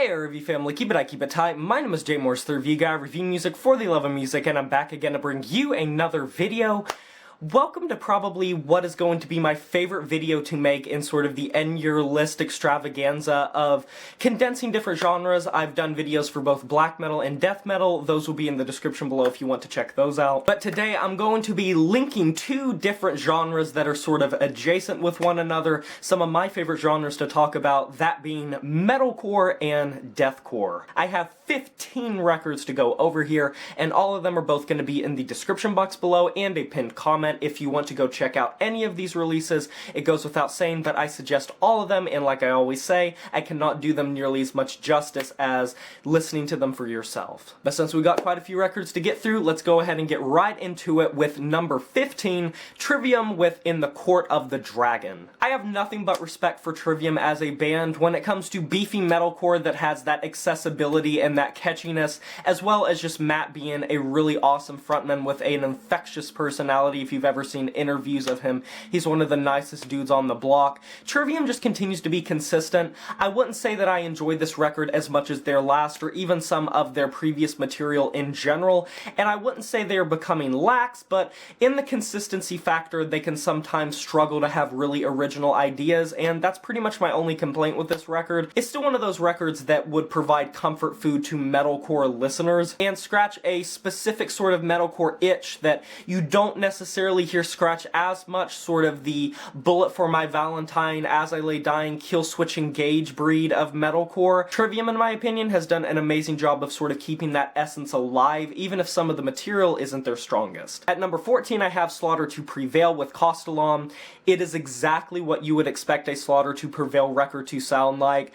Hey Erra family, keep it tight. My name is J Morris, the review guy, review music for the love of music, and I'm back again to bring you another video. Welcome to probably what is going to be my favorite video to make in sort of the end-year list extravaganza of condensing different genres. I've done videos for both black metal and death metal. Those will be in the description below if you want to check those out. But today I'm going to be linking two different genres that are sort of adjacent with one another. Some of my favorite genres to talk about, that being metalcore and deathcore. I have 15 records to go over here, and all of them are both going to be in the description box below and a pinned comment if you want to go check out any of these releases. It goes without saying, but I suggest all of them, and like I always say, I cannot do them nearly as much justice as listening to them for yourself. But since we got quite a few records to get through, let's go ahead and get right into it with number 15, Trivium with In the Court of the Dragon. I have nothing but respect for Trivium as a band when it comes to beefy metalcore that has that accessibility and that catchiness, as well as just Matt being a really awesome frontman with an infectious personality. If you've ever seen interviews of him, he's one of the nicest dudes on the block. Trivium just continues to be consistent. I wouldn't say that I enjoyed this record as much as their last or even some of their previous material in general, and I wouldn't say they're becoming lax, but in the consistency factor they can sometimes struggle to have really original ideas, and that's pretty much my only complaint with this record. It's still one of those records that would provide comfort food to metalcore listeners and scratch a specific sort of metalcore itch that you don't necessarily hear scratch as much, sort of the Bullet for My Valentine, As I Lay Dying, kill switch engage breed of metalcore. Trivium, in my opinion, has done an amazing job of sort of keeping that essence alive, even if some of the material isn't their strongest. At number 14, I have Slaughter to Prevail with Kostolom. It is exactly what you would expect a Slaughter to Prevail record to sound like.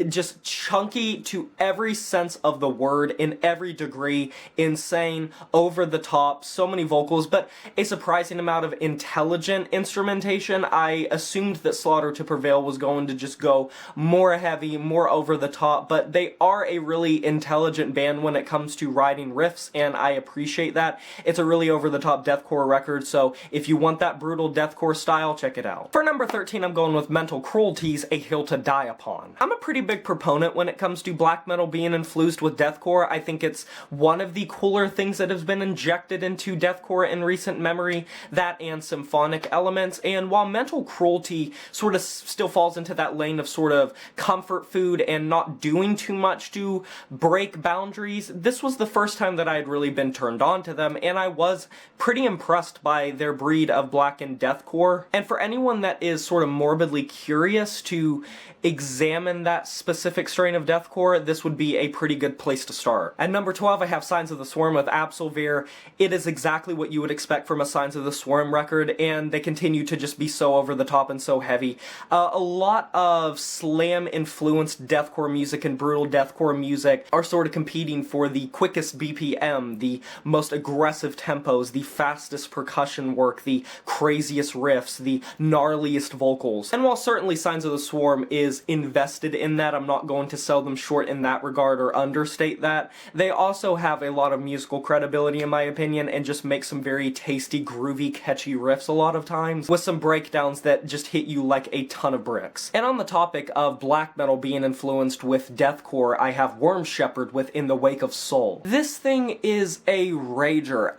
Just chunky to every sense of the word, in every degree, insane, over the top, so many vocals, but a surprising amount of intelligent instrumentation. I assumed that Slaughter to Prevail was going to just go more heavy, more over the top, but they are a really intelligent band when it comes to writing riffs, and I appreciate that. It's a really over the top deathcore record, so if you want that brutal deathcore style, check it out. For number 13, I'm going with Mental Cruelty's A Hill to Die Upon. I'm a pretty big proponent when it comes to black metal being influenced with deathcore. I think it's one of the cooler things that has been injected into deathcore in recent memory, that and symphonic elements. And while Mental Cruelty sort of still falls into that lane of sort of comfort food and not doing too much to break boundaries, this was the first time that I had really been turned on to them, and I was pretty impressed by their breed of black and deathcore. And for anyone that is sort of morbidly curious to examine that specific strain of deathcore, this would be a pretty good place to start. At number 12, I have Signs of the Swarm with Absolvere. It is exactly what you would expect from a Signs of the Swarm record, and they continue to just be so over the top and so heavy. A lot of slam-influenced deathcore music and brutal deathcore music are sort of competing for the quickest BPM, the most aggressive tempos, the fastest percussion work, the craziest riffs, the gnarliest vocals. And while certainly Signs of the Swarm is invested in that, I'm not going to sell them short in that regard or understate that. They also have a lot of musical credibility in my opinion, and just make some very tasty, groovy, catchy riffs a lot of times, with some breakdowns that just hit you like a ton of bricks. And on the topic of black metal being influenced with deathcore, I have Worm Shepherd with In the Wake of Soul. This thing is a rager.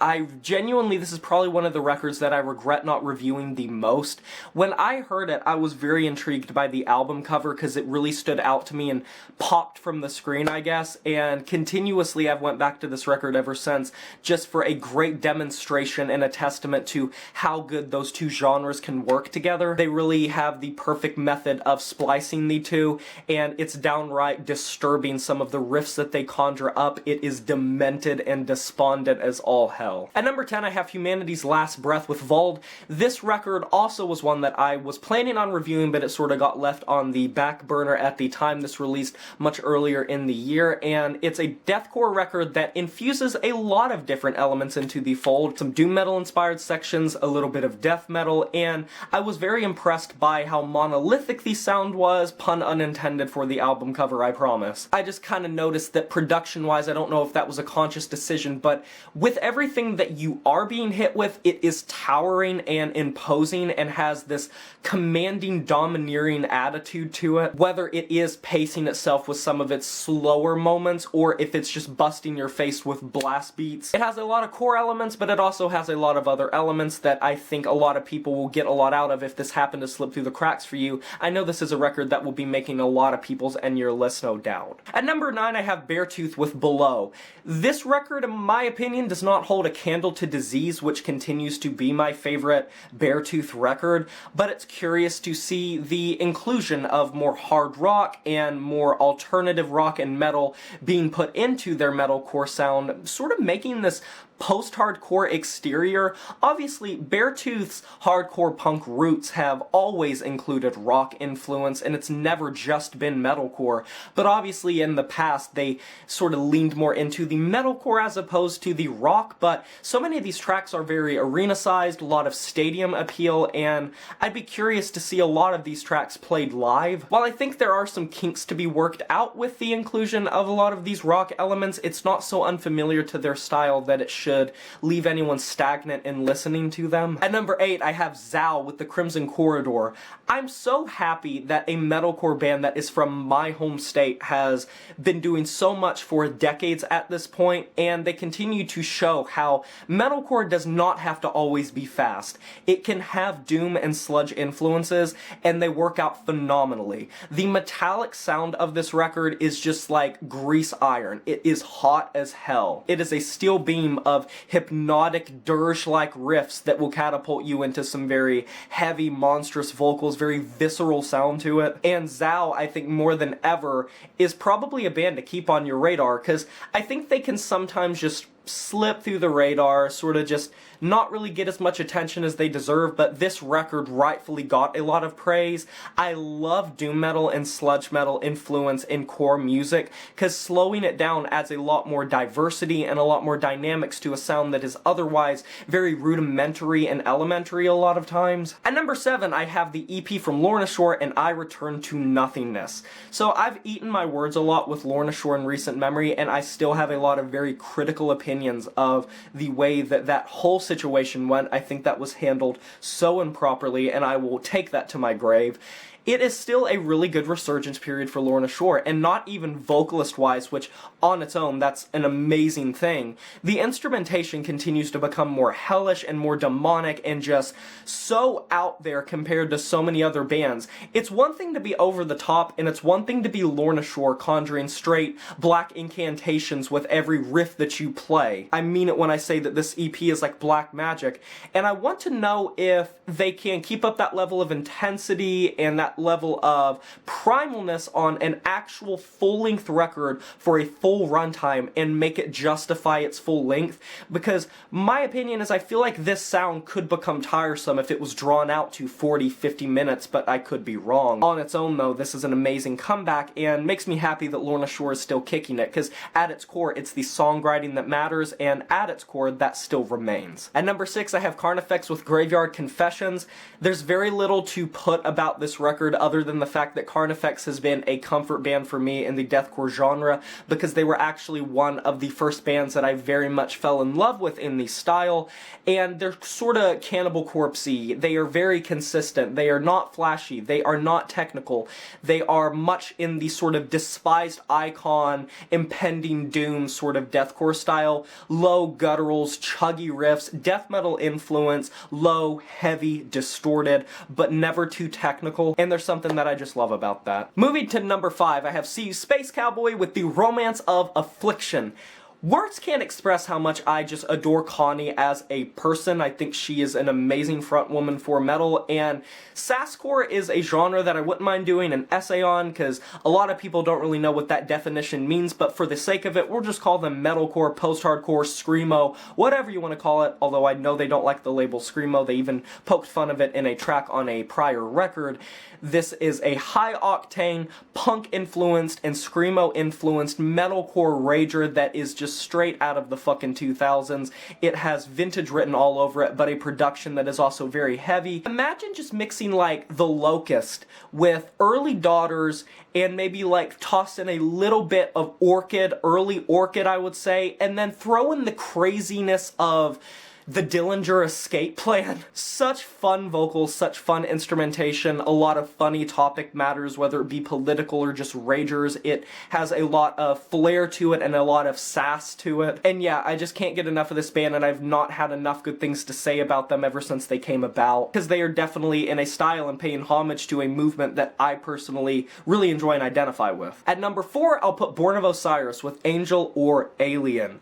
This is probably one of the records that I regret not reviewing the most. When I heard it, I was very intrigued by the album cover, because it really stood out to me and popped from the screen, I guess, and continuously I've went back to this record ever since, just for a great demonstration and a testament to how good those two genres can work together. They really have the perfect method of splicing the two, and it's downright disturbing, some of the riffs that they conjure up. It is demented and despondent as all hell. At number 10, I have Humanity's Last Breath with Valde. This record also was one that I was planning on reviewing, but it sort of got left on the back burner at the time this released much earlier in the year, and it's a deathcore record that infuses a lot of different elements into the fold. Some doom metal inspired sections, a little bit of death metal, and I was very impressed by how monolithic the sound was, pun unintended for the album cover, I promise. I just kind of noticed that production wise, I don't know if that was a conscious decision, but with everything that you are being hit with, it is towering and imposing and has this commanding, domineering attitude to it. Whether it is is pacing itself with some of its slower moments, or if it's just busting your face with blast beats. It has a lot of core elements, but it also has a lot of other elements that I think a lot of people will get a lot out of if this happened to slip through the cracks for you. I know this is a record that will be making a lot of people's and your list, no doubt. At number 9, I have Beartooth with Below. This record, in my opinion, does not hold a candle to Disease, which continues to be my favorite Beartooth record, but it's curious to see the inclusion of more hard rock and more alternative rock and metal being put into their metalcore sound, sort of making this post-hardcore exterior. Obviously, Beartooth's hardcore punk roots have always included rock influence, and it's never just been metalcore, but obviously in the past they sort of leaned more into the metalcore as opposed to the rock, but so many of these tracks are very arena-sized, a lot of stadium appeal, and I'd be curious to see a lot of these tracks played live. While I think there are some kinks to be worked out with the inclusion of a lot of these rock elements, it's not so unfamiliar to their style that it should leave anyone stagnant in listening to them. At number 8, I have Zao with The Crimson Corridor. I'm so happy that a metalcore band that is from my home state has been doing so much for decades at this point, and they continue to show how metalcore does not have to always be fast. It can have doom and sludge influences, and they work out phenomenally. The metallic sound of this record is just like grease iron. It is hot as hell. It is a steel beam of hypnotic dirge-like riffs that will catapult you into some very heavy, monstrous vocals, very visceral sound to it. And Zao, I think more than ever, is probably a band to keep on your radar, because I think they can sometimes just slip through the radar, sort of just not really get as much attention as they deserve, but this record rightfully got a lot of praise. I love doom metal and sludge metal influence in core music, because slowing it down adds a lot more diversity and a lot more dynamics to a sound that is otherwise very rudimentary and elementary a lot of times. At number 7, I have the EP from Lorna and I Return to Nothingness. So I've eaten my words a lot with Lorna in recent memory, and I still have a lot of very critical opinions of the way that that whole situation went. I think that was handled so improperly, and I will take that to my grave. It is still a really good resurgence period for Lorna, and not even vocalist-wise, which on its own, that's an amazing thing. The instrumentation continues to become more hellish and more demonic and just so out there compared to so many other bands. It's one thing to be over the top, and it's one thing to be Lorna conjuring straight black incantations with every riff that you play. I mean it when I say that this EP is like black magic, and I want to know if they can keep up that level of intensity and that level of primalness on an actual full-length record for a full runtime and make it justify its full length, because my opinion is I feel like this sound could become tiresome if it was drawn out to 40-50 minutes, but I could be wrong. On its own though, this is an amazing comeback and makes me happy that Lorna is still kicking it, because at its core it's the songwriting that matters, and at its core that still remains. At number 6, I have Carnifex with Graveyard Confessions. There's very little to put about this record other than the fact that Carnifex has been a comfort band for me in the deathcore genre, because they were actually one of the first bands that I very much fell in love with in the style, and they're sort of Cannibal Corpse-y. They are very consistent. They are not flashy. They are not technical. They are much in the sort of despised icon, impending doom sort of deathcore style. Low gutturals, chuggy riffs, death metal influence, low, heavy, distorted, but never too technical, and there's something that I just love about that. Moving to number 5, I have SeeYouSpaceCowboy with The Romance of Affliction. Words can't express how much I just adore Connie as a person. I think she is an amazing frontwoman for metal, and sasscore is a genre that I wouldn't mind doing an essay on, because a lot of people don't really know what that definition means, but for the sake of it, we'll just call them metalcore, post-hardcore, screamo, whatever you want to call it, although I know they don't like the label screamo. They even poked fun of it in a track on a prior record. This is a high-octane, punk-influenced and screamo-influenced metalcore rager that is just straight out of the fucking 2000s. It has vintage written all over it, but a production that is also very heavy. Imagine just mixing like The Locust with Early Daughters and maybe like toss in a little bit of Orchid, early Orchid I would say, and then throw in the craziness of the Dillinger Escape Plan. Such fun vocals, such fun instrumentation, a lot of funny topic matters, whether it be political or just ragers. It has a lot of flair to it and a lot of sass to it. And yeah, I just can't get enough of this band, and I've not had enough good things to say about them ever since they came about, because they are definitely in a style and paying homage to a movement that I personally really enjoy and identify with. At number 4, I'll put Born of Osiris with Angel or Alien.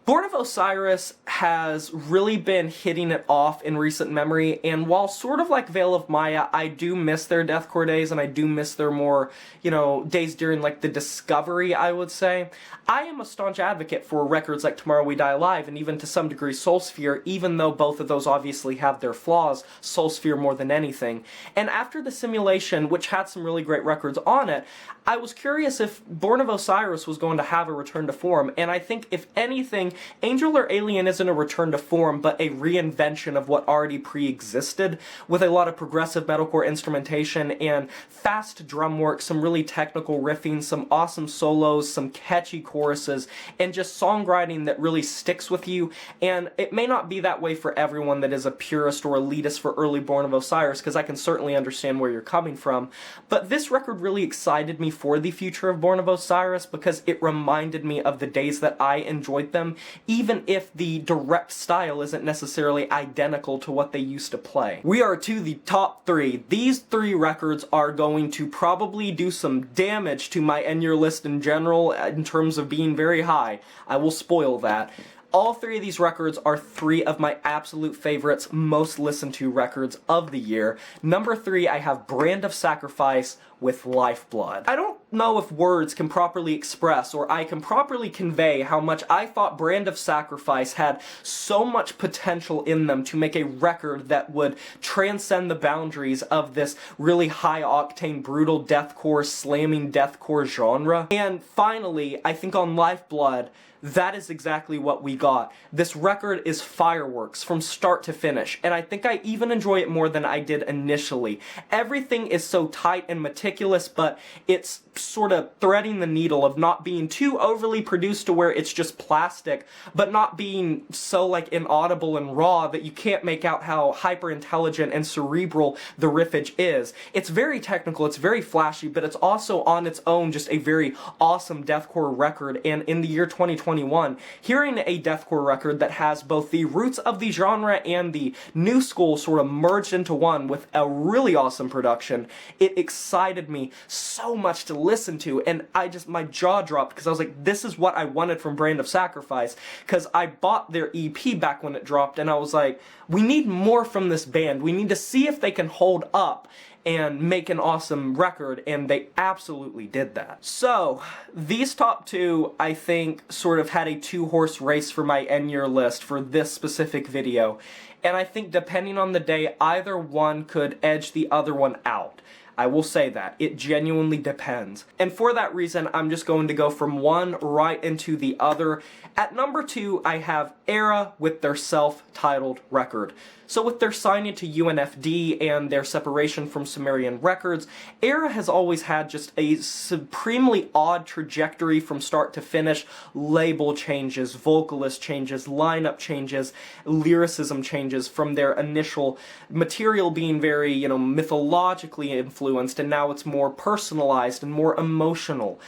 Born of Osiris has really been hitting it off in recent memory, and while sort of like Veil of Maya, I do miss their deathcore days, and I do miss their more, days during like the discovery, I would say. I am a staunch advocate for records like Tomorrow We Die Alive, and even to some degree Soulsphere, even though both of those obviously have their flaws, Soulsphere more than anything. And after the Simulation, which had some really great records on it, I was curious if Born of Osiris was going to have a return to form, and I think if anything, Angel or Alien isn't a return to form, but a reinvention of what already pre-existed, with a lot of progressive metalcore instrumentation and fast drum work, some really technical riffing, some awesome solos, some catchy choruses, and just songwriting that really sticks with you. And it may not be that way for everyone that is a purist or elitist for early Born of Osiris, because I can certainly understand where you're coming from, but this record really excited me for the future of Born of Osiris because it reminded me of the days that I enjoyed them, even if the direct style isn't necessarily identical to what they used to play. We are to the top 3. These 3 records are going to probably do some damage to my in-year list in general in terms of being very high. I will spoil that. All 3 of these records are 3 of my absolute favorites, most listened to records of the year. Number 3, I have Brand of Sacrifice with Lifeblood. I don't know if words can properly express or I can properly convey how much I thought Brand of Sacrifice had so much potential in them to make a record that would transcend the boundaries of this really high-octane, brutal deathcore, slamming deathcore genre. And finally, I think on Lifeblood, that is exactly what we got. This record is fireworks from start to finish, and I think I even enjoy it more than I did initially. Everything is so tight and meticulous, but it's sort of threading the needle of not being too overly produced to where it's just plastic, but not being so like inaudible and raw that you can't make out how hyper intelligent and cerebral the riffage is. It's very technical, it's very flashy, but it's also on its own just a very awesome deathcore record. And in the year 2021, hearing a deathcore record that has both the roots of the genre and the new school sort of merged into one with a really awesome production, it excited me so much to listen to, and my jaw dropped because I was like, this is what I wanted from Brand of Sacrifice, because I bought their EP back when it dropped, and I was like, we need more from this band. We need to see if they can hold up and make an awesome record, and they absolutely did that. So, these top 2, I think, sort of had a 2-horse race for my end-year list for this specific video, and I think depending on the day, either one could edge the other one out. I will say that. It genuinely depends. And for that reason, I'm just going to go from one right into the other. At number 2, I have Erra with their self-titled record. So with their signing to UNFD and their separation from Sumerian Records, Erra has always had just a supremely odd trajectory from start to finish. Label changes, vocalist changes, lineup changes, lyricism changes from their initial material being very, mythologically influenced, and now it's more personalized and more emotional.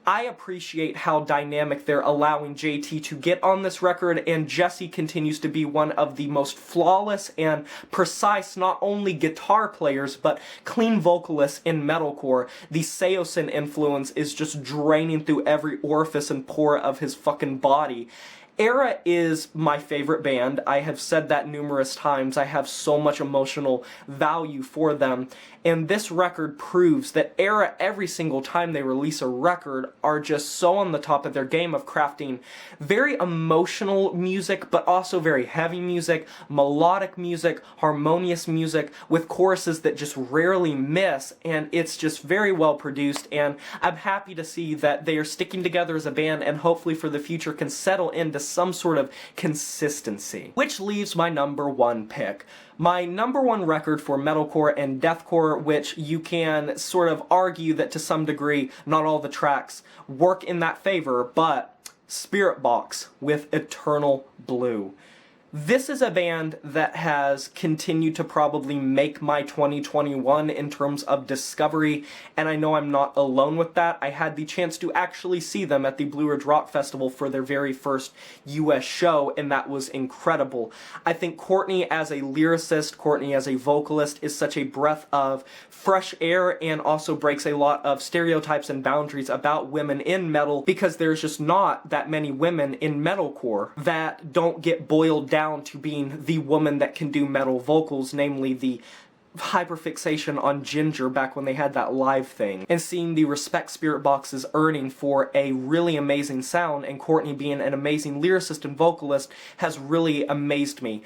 I appreciate how dynamic they're allowing JT to get on this record, and Jesse continues to be one of the most flawless and precise not only guitar players, but clean vocalists in metalcore. The Seosin influence is just draining through every orifice and pore of his fucking body. Erra is my favorite band. I have said that numerous times. I have so much emotional value for them. And this record proves that Erra, every single time they release a record, are just so on the top of their game of crafting very emotional music, but also very heavy music, melodic music, harmonious music, with choruses that just rarely miss, and it's just very well produced, and I'm happy to see that they are sticking together as a band, and hopefully for the future can settle into some sort of consistency. Which leaves my number 1 pick. My number 1 record for metalcore and deathcore, which you can sort of argue that to some degree not all the tracks work in that favor, but Spiritbox with Eternal Blue. This is a band that has continued to probably make my 2021 in terms of discovery, and I know I'm not alone with that. I had the chance to actually see them at the Blue Ridge Rock Festival for their very first US show, and that was incredible. I think Courtney as a lyricist, Courtney as a vocalist is such a breath of fresh air and also breaks a lot of stereotypes and boundaries about women in metal, because there's just not that many women in metalcore that don't get boiled down to being the woman that can do metal vocals, namely the hyperfixation on Ginger back when they had that live thing, and seeing the respect Spiritbox is earning for a really amazing sound, and Courtney being an amazing lyricist and vocalist has really amazed me.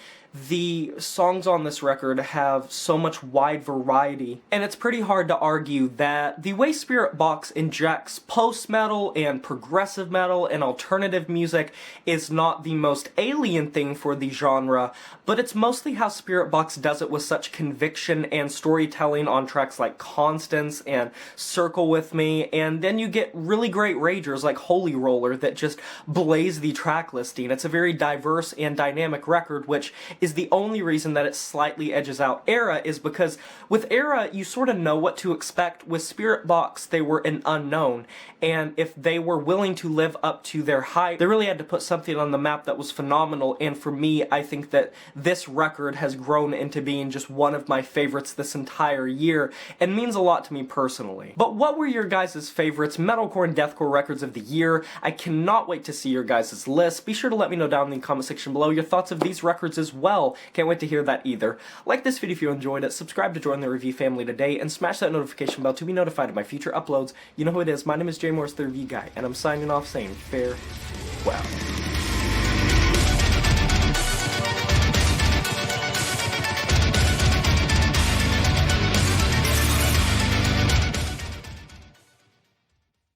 The songs on this record have so much wide variety, and it's pretty hard to argue that the way Spiritbox injects post-metal and progressive metal and alternative music is not the most alien thing for the genre, but it's mostly how Spiritbox does it with such conviction and storytelling on tracks like Constance and Circle With Me, and then you get really great ragers like Holy Roller that just blaze the track listing. It's a very diverse and dynamic record, which is the only reason that it slightly edges out Erra, is because with Erra you sort of know what to expect. With Spiritbox they were an unknown, and if they were willing to live up to their hype, they really had to put something on the map that was phenomenal, and for me, I think that this record has grown into being just one of my favorites this entire year, and means a lot to me personally. But what were your guys' favorites metalcore and deathcore records of the year? I cannot wait to see your guys' list. Be sure to let me know down in the comment section below your thoughts of these records as well. Can't wait to hear that either. Like this video if you enjoyed it, subscribe to join the review family today, and smash that notification bell to be notified of my future uploads. You know who it is, my name is Jay Morris, the Review Guy, and I'm signing off saying farewell.